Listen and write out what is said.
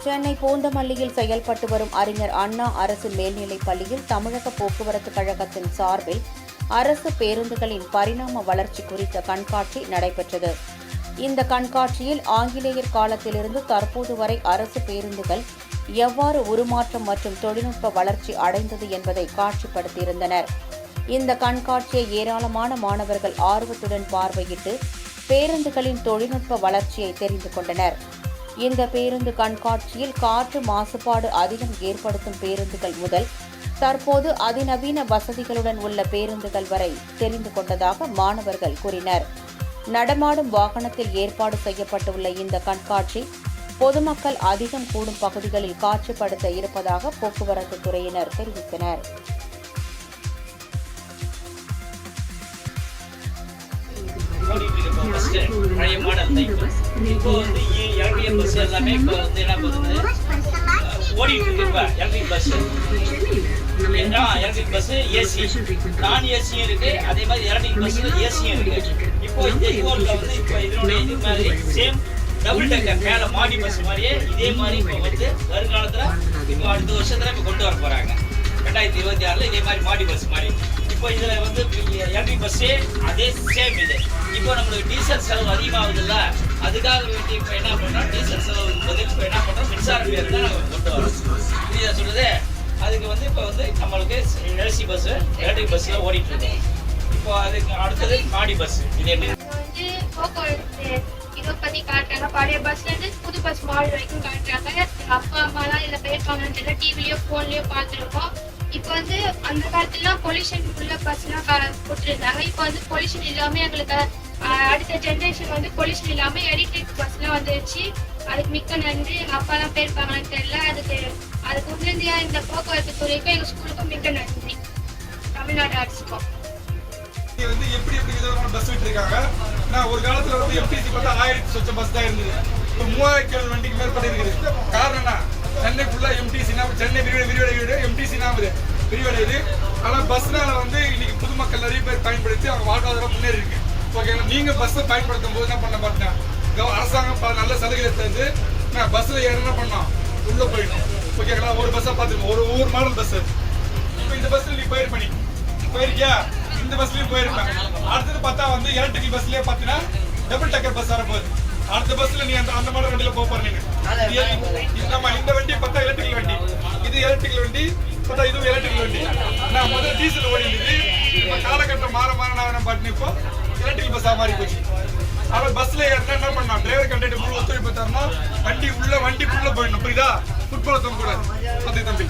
சென்னை பூந்தமல்லியில் செயல்பட்டு வரும் அறிஞர் அண்ணா அரசு மேல்நிலைப் பள்ளியில் தமிழக போக்குவரத்து கழகத்தின் சார்பில் அரசு பேருந்துகளின் பரிணாம வளர்ச்சி குறித்த கண்காட்சி நடைபெற்றது. இந்த கண்காட்சியில் ஆங்கிலேயர் காலத்திலிருந்து தற்போது வரை அரசு பேருந்துகள் எவ்வாறு உருமாற்றம் மற்றும் தொழில்நுட்ப வளர்ச்சி அடைந்தது என்பதை காட்சிப்படுத்தியிருந்தனர். இந்த கண்காட்சியை ஏராளமான மாணவர்கள் ஆர்வத்துடன் பார்வையிட்டு பேருந்துகளின் தொழில்நுட்ப வளர்ச்சியை தெரிந்து கொண்டனர். இந்த பேருந்து கண்காட்சியில் காற்று மாசுபாடு அதிகம் ஏற்படுத்தும் பேருந்துகள் முதல் தற்போது அதிநவீன வசதிகளுடன் உள்ள பேருந்துகள் வரை தெரிந்து கொண்டதாக மாணவர்கள் கூறினர். நடமாடும் வாகனத்தில் ஏற்பாடு செய்யப்பட்டுள்ள இந்த கண்காட்சி பொதுமக்கள் அதிகம் கூடும் பகுதிகளில் காட்சிப்படுத்த இருப்பதாக போக்குவரத்து துறையினர் தெரிவித்தனர். பழைய மாடல் இப்போ வந்து எலக்ட்ரிக் பஸ் எல்லாமே இப்போ வந்து என்ன பண்ணுது ஓடிட்டு இருக்கு. இப்போ electric bus electric bus AC நான் ஏசியும் இருக்கு, அதே மாதிரி எலக்ட்ரிக் பஸ்ல ஏசியும் இருக்கு. இப்போ இந்த யூரோப்ல வந்து இப்போ இதனுடைய இது மாதிரி சேம் டபுள் டெக்கர் மேல மாடி பஸ் மாதிரியே இதே மாதிரி இப்போ வந்து வருங்காலத்துல இப்போ அடுத்த வருஷத்துல இப்போ கொண்டு வர போறாங்க. 2026 இதே மாதிரி மாடி பஸ் மாதிரி இப்போ இதுல வந்து எலக்ட்ரிக் பஸ்ஸே அதே சேம் இது. இப்போ நம்மளுக்கு டீசல் செலவு அதிகமாகுதுல்ல, அதுக்காக வேண்டி இப்போ என்ன பண்றோம், டீசல் செலவு பதில் இப்போ என்ன பண்றோம், மின்சார பேர் தான் நம்ம கொண்டு வரோம். புரியுதா சொல்றது? அதுக்கு வந்து இப்போ வந்து நம்மளுக்கு எலசி பஸ் எலக்ட்ரிக் பஸ்ல ஓடிட்டு இருக்கோம். இப்போ அதுக்கு அடுத்தது மாடி பஸ். இதே வந்து போக்குவரத்து இதை பத்தி காட்டுறாங்க. பழைய பஸ்ல இருந்து புது பஸ் மாடல் வரைக்கும் காட்டுறாங்க. அப்பா அம்மாலாம் இதுல போயிருக்காங்கன்னு தெரியல, டிவிலயோ போன்லயோ பார்த்துருக்கோம். இப்போ வந்து அந்த காலத்துலாம் பொல்யூஷன் உள்ள பஸ்லாம் போட்டுருந்தாங்க. இப்போ வந்து பொல்யூஷன் இல்லாம எங்களுக்கு அடுத்த ஜென்ரேஷன் வந்து பொல்யூஷன் இல்லாம எலக்ட்ரிக் பஸ்லாம் வந்துருச்சு. அதுக்கு மிக்க நன்றி. எங்க அப்பா எல்லாம் போயிருப்பாங்கன்னு தெரியல. அதுக்கு உடனடியா இந்த போக்குவரத்து துறைக்கும் எங்க ஸ்கூலுக்கும் மிக்க நன்றி. தமிழ்நாடு அரசுக்கும் வந்து எப்படி விதமான பஸ் விட்டுருக்காங்க. நான் ஒரு காலத்துல வந்து எம்டிசி பார்த்தா 1000 சொச்ச பஸ் தான் இருந்தது. இப்போ 3000 வண்டிக்கு மேற்பட்டு இருக்குது. காரணம் என்ன? சென்னை ஃபுல்லா எம்டிசி, சென்னை விரிவடை எம்டிசி விரிவடையுது. ஆனால் பஸ்னால வந்து இன்னைக்கு பொதுமக்கள் நிறைய பேர் பயன்படுத்தி அவங்க வாழ்வாதாரம் முன்னேறி இருக்கு. ஓகேங்களா? நீங்க பஸ்ஸை பயன்படுத்தும் போது என்ன பண்ண பார்த்தீங்கன்னா அரசாங்கம் நல்ல சலுகை தந்து பஸ்ல என்ன பண்ணோம், உள்ள போயிடும். ஓகேங்களா? ஒரு பஸ்ஸை பார்த்துருக்கோம், ஒவ்வொரு மாடல் பஸ். இப்போ இந்த பஸ்ல நீ போயிருக்கியா? இந்த பஸ்லயும் போயிருப்பாங்க. அடுத்தது பார்த்தா வந்து எலக்ட்ரிக் பஸ்லயே பாத்தீங்கன்னா டபுள் டக்கர் பஸ் வரப்போகுது. அடுத்த பஸ்ல நீ அந்த மாடல் வண்டியில போறீங்க. இந்த வண்டி பார்த்தா எலக்ட்ரிக் வண்டி, இது எலக்ட்ரிக் வண்டி பார்த்தா இதுவும் எலக்ட்ரிக் வண்டி. நான் முதல்ல டீசல் ஓடி இருந்தது, இப்ப காலகட்டம் மாற நான் பாட்டினு இப்போ எலக்ட்ரிக் பஸ்ஸா மாறி போச்சு. ஆனால் பஸ்ல என்ன பண்ணலாம், டிரைவர் கண்டக்டர் முழு ஒத்துழைப்பு தரணும். வண்டிக்குள்ள போயிடணும். புரியுதா? ஃபுட்பால் தூங்க கூடாது. அது தம்பி